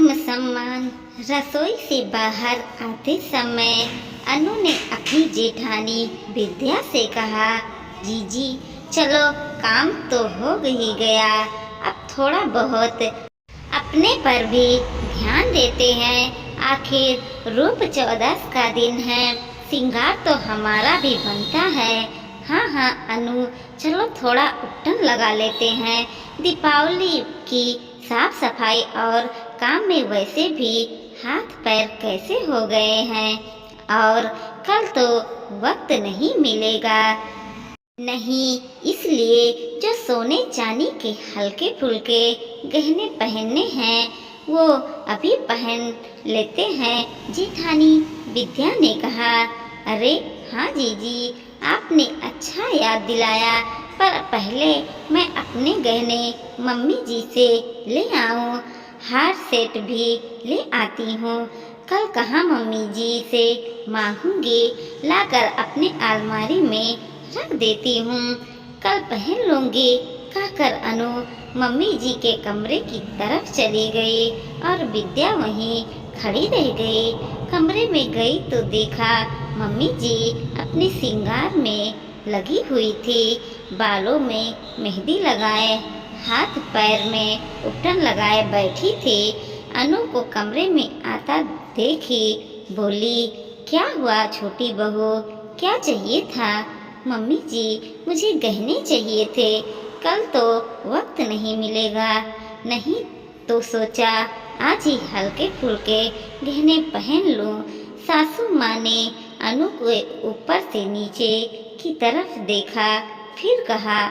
आत्मसम्मान। रसोई से बाहर आते समय अनु ने अपनी जेठानी विद्या से कहा, जीजी चलो काम तो हो ही गया, अब थोड़ा बहुत अपने पर भी ध्यान देते हैं। आखिर रूप चौदस का दिन है, श्रृंगार तो हमारा भी बनता है। हाँ हाँ अनु, चलो थोड़ा उपटन लगा लेते हैं। दीपावली की साफ सफाई और काम में वैसे भी हाथ पैर कैसे हो गए हैं, और कल तो वक्त नहीं मिलेगा। नहीं, इसलिए जो सोने चांदी के हल्के फुल्के गहने पहनने हैं वो अभी पहन लेते हैं। जेठानी विद्या ने कहा, अरे हाँ जीजी, आपने अच्छा याद दिलाया, पर पहले मैं अपने गहने मम्मी जी से ले आऊँ। हार सेट भी ले आती हूँ, कल कहाँ मम्मी जी से मांगूंगी, लाकर अपने अलमारी में रख देती हूँ, कल पहन लूँगी, कहकर अनु मम्मी जी के कमरे की तरफ चली गई और विद्या वहीं खड़ी रह गई। कमरे में गई तो देखा मम्मी जी अपने श्रृंगार में लगी हुई थी, बालों में मेहंदी लगाए, हाथ पैर में उपटन लगाए बैठी थी। अनु को कमरे में आता देखी बोली, क्या हुआ छोटी बहू, क्या चाहिए था? मम्मी जी मुझे गहने चाहिए थे, कल तो वक्त नहीं मिलेगा, नहीं तो सोचा आज ही हल्के फुल्के गहने पहन लूं। सासू माँ ने अनु को ऊपर से नीचे की तरफ देखा, फिर कहा,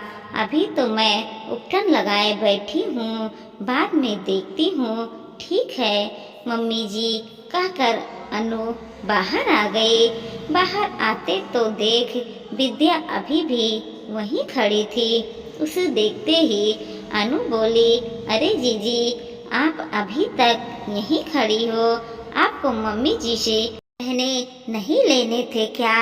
अभी तो मैं उपटन लगाए बैठी हूँ, बाद में देखती हूँ। ठीक है मम्मी जी, कहकर अनु बाहर आ गई। बाहर आते तो देख विद्या अभी भी वहीं खड़ी थी। उसे देखते ही अनु बोली, अरे जीजी, आप अभी तक यहीं खड़ी हो, आपको मम्मी जी से गहने नहीं लेने थे क्या?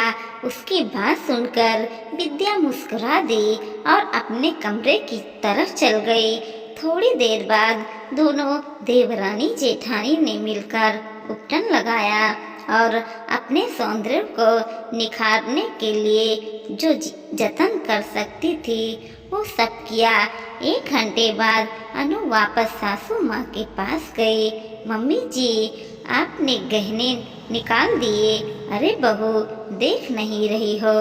उसकी बात सुनकर विद्या मुस्कुरा दी और अपने कमरे की तरफ चल गई। थोड़ी देर बाद दोनों देवरानी जेठानी ने मिलकर उपटन लगाया और अपने सौंदर्य को निखारने के लिए जो जतन कर सकती थी वो सब किया। 1 घंटे बाद अनु वापस सासू माँ के पास गई। मम्मी जी, आपने गहने निकाल दिए? अरे बहू, देख नहीं रही हो,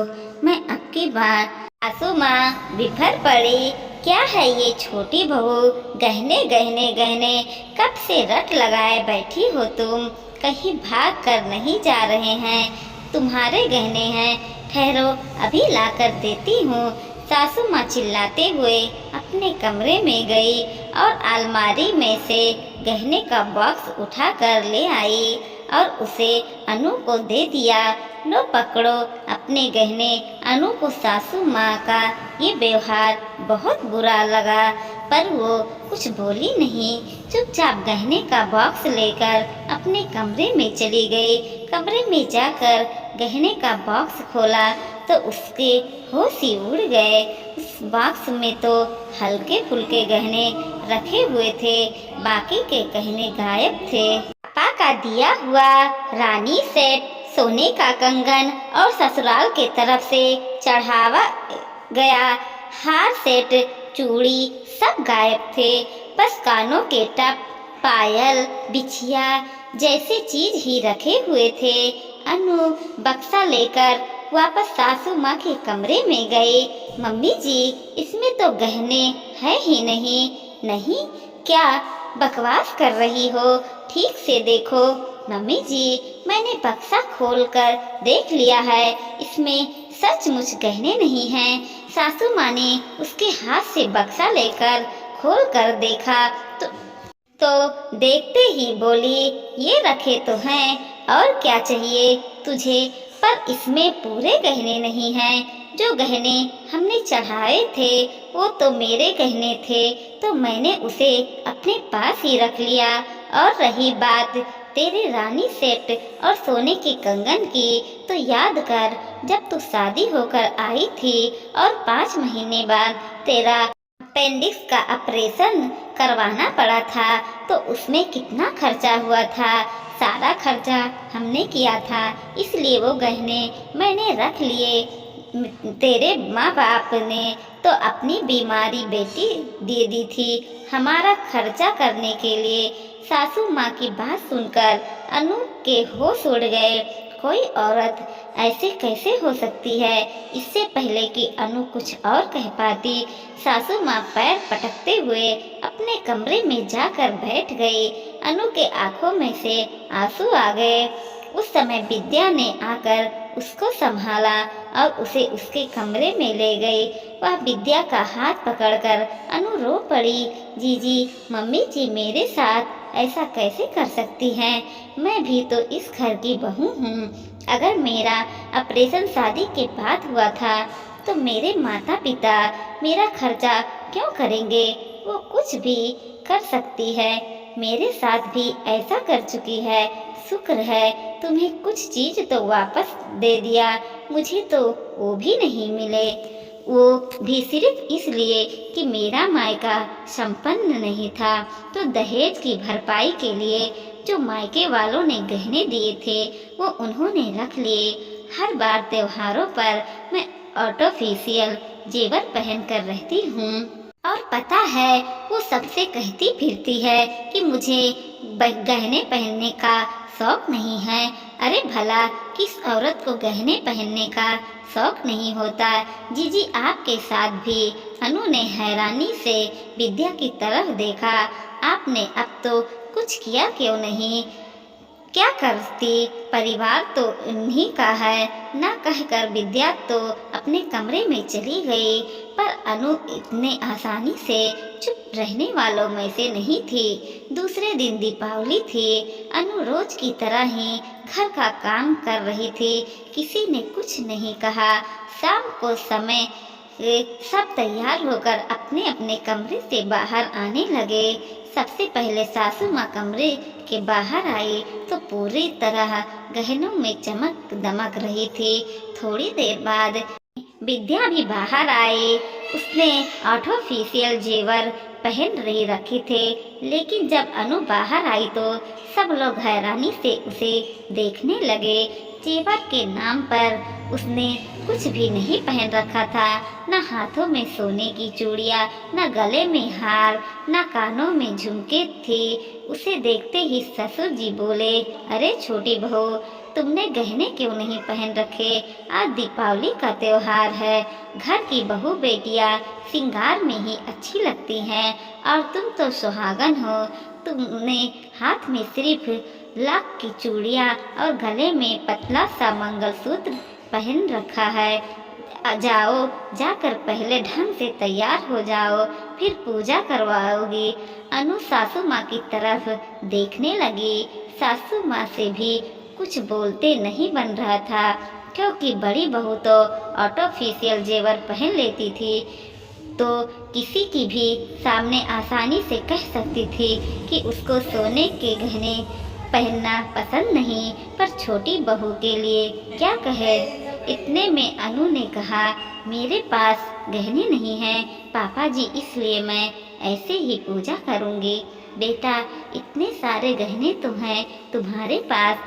मैं अब की बार। सासू माँ बिफर पड़ी, क्या है ये छोटी बहू, गहने गहने गहने, कब से रट लगाए बैठी हो तुम, कहीं भाग कर नहीं जा रहे हैं? तुम्हारे गहने हैं, ठहरो अभी लाकर देती हूँ। सासू माँ चिल्लाते हुए अपने कमरे में गई और अलमारी में से गहने का बॉक्स उठाकर ले आई और उसे अनु को दे दिया। लो पकड़ो अपने गहने। अनु को सासू माँ का ये व्यवहार बहुत बुरा लगा, पर वो कुछ बोली नहीं, चुपचाप गहने का बॉक्स लेकर अपने कमरे में चली गई। कमरे में जाकर गहने का बॉक्स खोला तो उसके होश ही उड़ गए। उस बॉक्स में तो हल्के फुल्के गहने रखे हुए थे, बाकी के गहने गायब थे। पापा का दिया हुआ रानी सेट, सोने का कंगन और ससुराल के तरफ से चढ़ावा गया हार सेट, चूड़ी सब गायब थे। बस कानों के टप, पायल, बिछिया जैसे चीज ही रखे हुए थे। अनु बक्सा लेकर वापस सासू माँ के कमरे में गई। मम्मी जी, इसमें तो गहने है ही नहीं। नहीं, क्या बकवास कर रही हो, ठीक से देखो। मम्मी जी, मैंने बक्सा खोलकर देख लिया है, इसमें सचमुच गहने नहीं हैं। सासू माँ ने उसके हाथ से बक्सा लेकर खोल कर देखा तो देखते ही बोली, ये रखे तो हैं, और क्या चाहिए तुझे? पर इसमें पूरे गहने नहीं हैं। जो गहने हमने चढ़ाए थे वो तो मेरे गहने थे, तो मैंने उसे अपने पास ही रख लिया। और रही बात तेरे रानी सेट और सोने के कंगन की, तो याद कर जब तू शादी होकर आई थी और 5 महीने बाद तेरा अपेंडिक्स का ऑपरेशन करवाना पड़ा था, तो उसमें कितना खर्चा हुआ था। सारा खर्चा हमने किया था, इसलिए वो गहने मैंने रख लिए। तेरे माँ बाप ने तो अपनी बीमारी बेटी दे दी थी हमारा खर्चा करने के लिए। सासू माँ की बात सुनकर अनु के होश उड़ गए। कोई औरत ऐसे कैसे हो सकती है। इससे पहले कि अनु कुछ और कह पाती, सासू माँ पैर पटकते हुए अपने कमरे में जाकर बैठ गई। अनु के आंखों में से आंसू आ गए। उस समय विद्या ने आकर उसको संभाला और उसे उसके कमरे में ले गई। वह विद्या का हाथ पकड़कर अनु रो पड़ी। जीजी, मम्मी जी मेरे साथ ऐसा कैसे कर सकती हैं? मैं भी तो इस घर की बहू हूँ। अगर मेरा ऑपरेशन शादी के बाद हुआ था तो मेरे माता पिता मेरा खर्चा क्यों करेंगे? वो कुछ भी कर सकती है, मेरे साथ भी ऐसा कर चुकी है। शुक्र है तुम्हें कुछ चीज तो वापस दे दिया, मुझे तो वो भी नहीं मिले। वो भी सिर्फ इसलिए कि मेरा मायका संपन्न नहीं था, तो दहेज की भरपाई के लिए जो मायके वालों ने गहने दिए थे वो उन्होंने रख लिए। हर बार त्योहारों पर मैं आर्टिफिशियल जेवर पहन कर रहती हूँ। और पता है वो सबसे कहती फिरती है कि मुझे गहने पहनने का शौक नहीं है। अरे भला किस औरत को गहने पहनने का शौक नहीं होता? जीजी, आपके साथ भी। अनु ने हैरानी से विद्या की तरफ देखा। आपने अब तो कुछ किया क्यों नहीं? क्या करती, परिवार तो इन्हीं का है, न कहकर विद्या तो अपने कमरे में चली गई। पर अनु इतने आसानी से चुप रहने वालों में से नहीं थी। दूसरे दिन दीपावली थी। अनु रोज की तरह ही घर का काम कर रही थी। किसी ने कुछ नहीं कहा। शाम को समय सब तैयार होकर अपने अपने कमरे से बाहर आने लगे। सबसे पहले सासू माँ कमरे के बाहर आई तो पूरी तरह गहनों में चमक दमक रही थी। थोड़ी देर बाद विद्या भी बाहर आई। उसने आर्टिफिशियल जेवर पहन रही रखे थे, लेकिन जब अनु बाहर आई तो सब लोग हैरानी से उसे देखने लगे। जेवर के नाम पर उसने कुछ भी नहीं पहन रखा था, न हाथों में सोने की चूड़ियाँ, न गले में हार, न कानों में झुमके थे। उसे देखते ही ससुर जी बोले, अरे छोटी बहू, तुमने गहने क्यों नहीं पहन रखे? आज दीपावली का त्योहार है। घर की बहू बेटियां श्रृंगार में ही अच्छी लगती हैं, और तुम तो सुहागन हो। तुमने हाथ में सिर्फ लाख की चूड़ियाँ और गले में पतला सा मंगलसूत्र पहन रखा है। जाओ, जाकर पहले ढंग से तैयार हो जाओ, फिर पूजा करवाओगी। अनु सासू माँ की तरफ देखने लगी। सासू माँ से भी कुछ बोलते नहीं बन रहा था, क्योंकि बड़ी बहू तो आर्टिफिशियल जेवर पहन लेती थी, तो किसी की भी सामने आसानी से कह सकती थी कि उसको सोने के गहने पहनना पसंद नहीं। पर छोटी बहू के लिए क्या कहे? इतने में अनु ने कहा, मेरे पास गहने नहीं हैं पापा जी, इसलिए मैं ऐसे ही पूजा करूँगी। बेटा, इतने सारे गहने तो हैं तुम्हारे पास,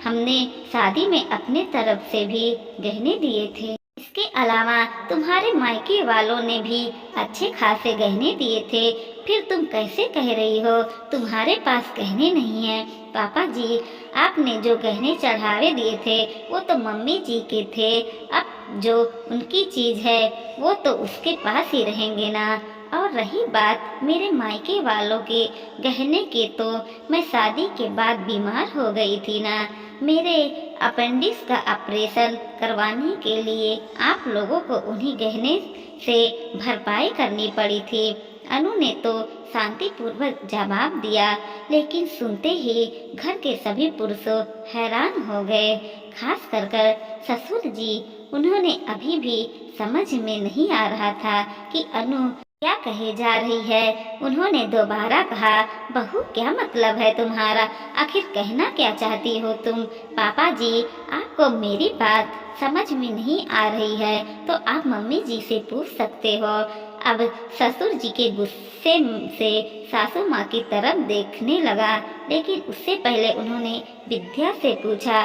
हमने शादी में अपने तरफ से भी गहने दिए थे। इसके अलावा तुम्हारे मायके वालों ने भी अच्छे खासे गहने दिए थे। फिर तुम कैसे कह रही हो तुम्हारे पास गहने नहीं हैं? पापा जी, आपने जो गहने चढ़ावे दिए थे वो तो मम्मी जी के थे। अब जो उनकी चीज़ है वो तो उसके पास ही रहेंगे ना। और रही बात मेरे मायके वालों के गहने के, तो मैं शादी के बाद बीमार हो गई थी ना। मेरे अपेंडिक्स का ऑपरेशन करवाने के लिए आप लोगों को उन्हीं गहने से भरपाई करनी पड़ी थी। अनु ने तो शांतिपूर्वक जवाब दिया, लेकिन सुनते ही घर के सभी पुरुषों हैरान हो गए, खास कर ससुर जी। उन्होंने अभी भी समझ में नहीं आ रहा था कि अनु क्या कहे जा रही है। उन्होंने दोबारा कहा, बहू क्या मतलब है तुम्हारा? आखिर कहना क्या चाहती हो तुम? पापा जी, आपको मेरी बात समझ में नहीं आ रही है तो आप मम्मी जी से पूछ सकते हो। अब ससुर जी के गुस्से से सासू माँ की तरफ देखने लगा, लेकिन उससे पहले उन्होंने विद्या से पूछा,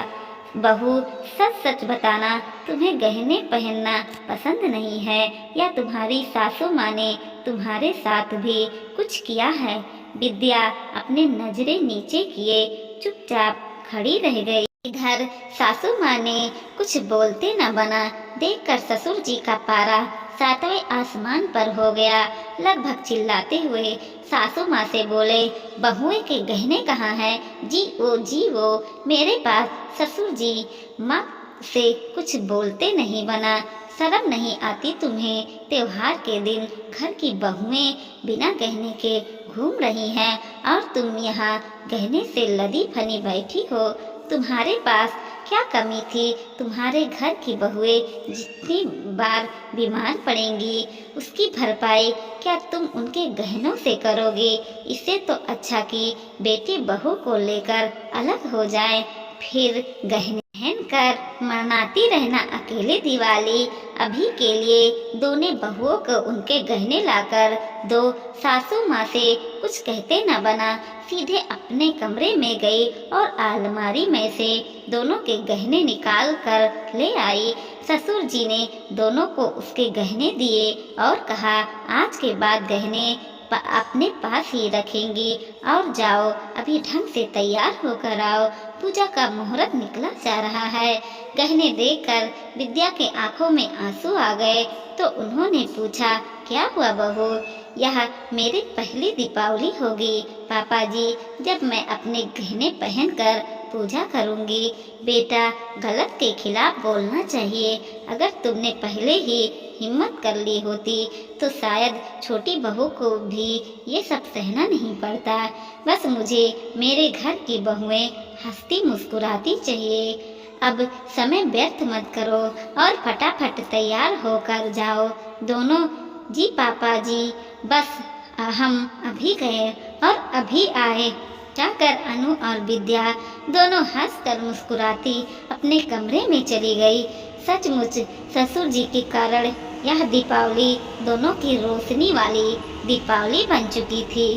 बहू सच सच बताना, तुम्हें गहने पहनना पसंद नहीं है या तुम्हारी सासू माँ ने तुम्हारे साथ भी कुछ किया है? विद्या अपने नजरें नीचे किए चुपचाप खड़ी रह गई। इधर सासू माँ ने कुछ बोलते न बना देखकर ससुर जी का पारा सातवें आसमान पर हो गया। लगभग चिल्लाते हुए सासू माँ से बोले, बहुए के गहने कहाँ हैं? जी वो मेरे पास। ससुर जी माँ से कुछ बोलते नहीं बना, शर्म नहीं आती तुम्हें? त्योहार के दिन घर की बहुएं बिना गहने के घूम रही हैं और तुम यहाँ गहने से लदी फनी बैठी हो। तुम्हारे पास क्या कमी थी? तुम्हारे घर की बहुएं जितनी बार बीमार पड़ेंगी उसकी भरपाई क्या तुम उनके गहनों से करोगे? इससे तो अच्छा कि बेटी बहू को लेकर अलग हो जाए, फिर गहने पहन कर मनाती रहना अकेले दिवाली। अभी के लिए दोनों बहुओं को उनके गहने लाकर दो। सासू माँ से कुछ कहते न बना, सीधे अपने कमरे में गई और अलमारी में से दोनों के गहने निकाल कर ले आई। ससुर जी ने दोनों को उसके गहने दिए और कहा, आज के बाद गहने अपने पास ही रखेंगी और जाओ अभी ढंग से तैयार होकर आओ, पूजा का मुहूर्त निकला जा रहा है। गहने देखकर विद्या के आंखों में आंसू आ गए तो उन्होंने पूछा, क्या हुआ बहू? यह मेरी पहली दीपावली होगी पापा जी, जब मैं अपने गहने पहनकर पूजा करूंगी। बेटा गलत के खिलाफ बोलना चाहिए, अगर तुमने पहले ही हिम्मत कर ली होती तो शायद छोटी बहू को भी ये सब सहना नहीं पड़ता। बस मुझे मेरे घर की बहुएं हंसती मुस्कुराती चाहिए। अब समय व्यर्थ मत करो और फटाफट तैयार होकर जाओ दोनों। जी पापा जी, बस हम अभी गए और अभी आए। जाकर अनु और विद्या दोनों हंसकर मुस्कुराती अपने कमरे में चली गई। सचमुच ससुर जी के कारण यह दीपावली दोनों की रोशनी वाली दीपावली बन चुकी थी।